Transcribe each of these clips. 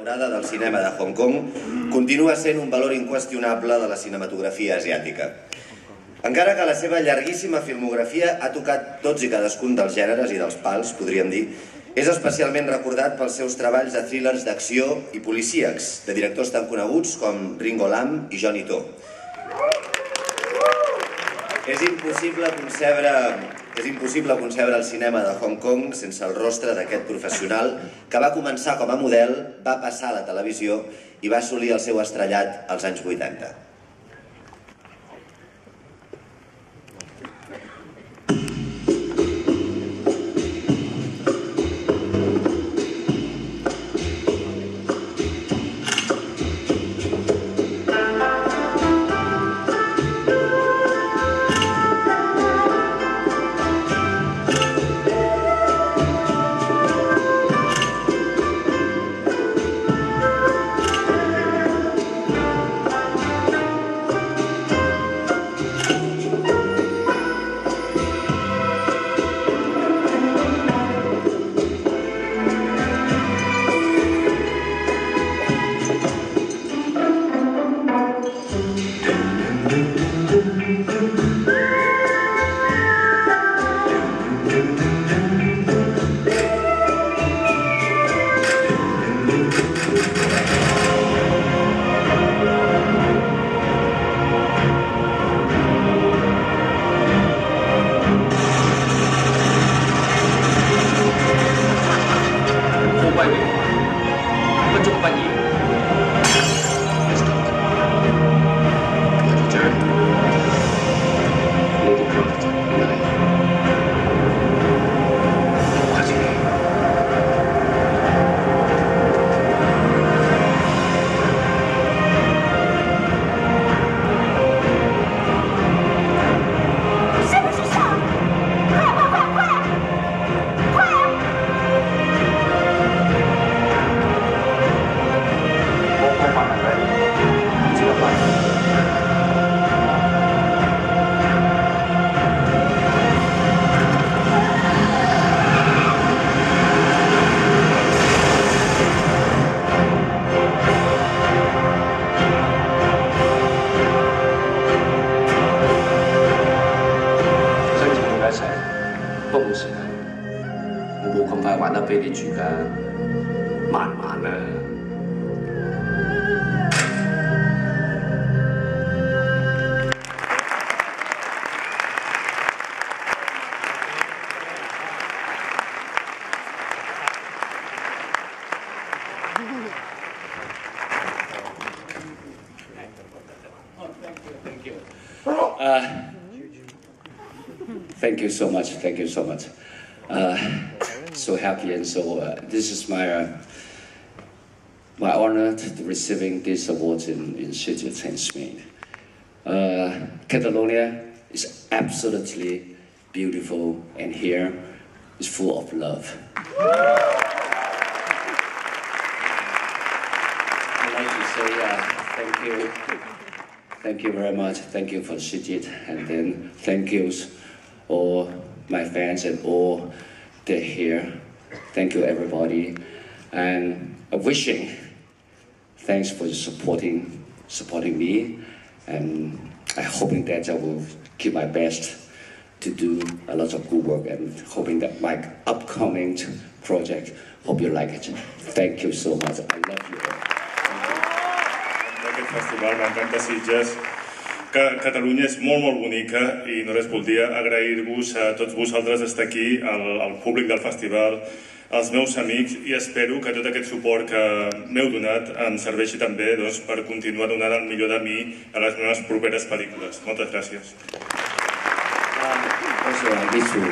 daurada del cinema de Hong Kong, continua sent un valor inqüestionable de la cinematografia asiàtica. Encara que la seva llarguíssima filmografia ha tocat tots i cadascun dels gèneres i dels pals, podríem dir, és especialment recordat pels seus treballs de thrillers d'acció i policíacs, de directors tan coneguts com Ringo Lam i Johnny To. És impossible concebre el cinema de Hong Kong sense el rostre d'aquest professional que va començar com a model, va passar a la televisió i va assolir el seu estrellat als anys 80. Thank you so much. Thank you so much. So happy, and so this is my honor to receiving this award in Sitges in Spain. Catalonia is absolutely beautiful, and here is full of love. I'd like to say thank you. Thank you very much. Thank you for Sitges, and then thank yous all my fans and all they're here. Thank you everybody, and wishing thanks for supporting me, and I'm hoping that I will keep my best to do a lot of good work, and hoping that my upcoming project, hope you like it. Thank you so much. I love you all. Aquest festival m'encanta Sitges. Catalunya és molt bonica i només voldria agrair-vos a tots vosaltres estar aquí, al públic del festival, als meus amics, i espero que tot aquest suport que m'heu donat em serveixi també per continuar donant el millor de mi a les meves properes pel·lícules. Moltes gràcies. Also, I need to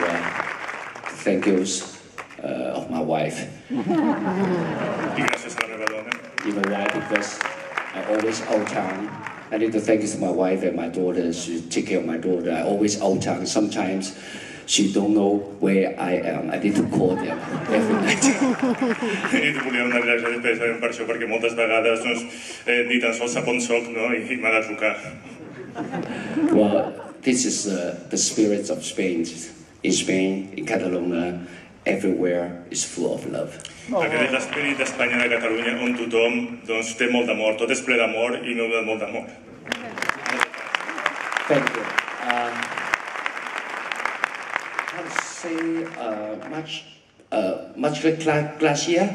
thank yous of my wife. I gràcies a la meva dona. You know why? Because I always out town. I need to thank my wife and my daughter. She take care of my daughter. I always out town. Sometimes she don't know where I am. I need to call them every night. I volia donar gràcies especialment per això, perquè moltes vegades ni tan sols sap on soc, i m'ha de trucar. Well, this is the spirit of Spain. In Spain, in Catalonia, everywhere is full of love. Aquest és l'esperit d'Espanya de Catalunya, on tothom doncs, té molt d'amor, tot és ple d'amor i m'heu donat molt d'amor. Thank you. How to say much glacier?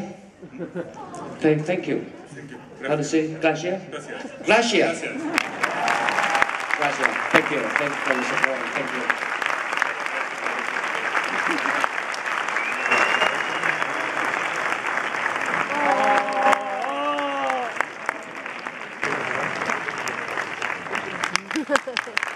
Thank you. How to say glacier? Glacier. Glacier. Thank you. Thank you for the support. Thank you. Ha ha ha.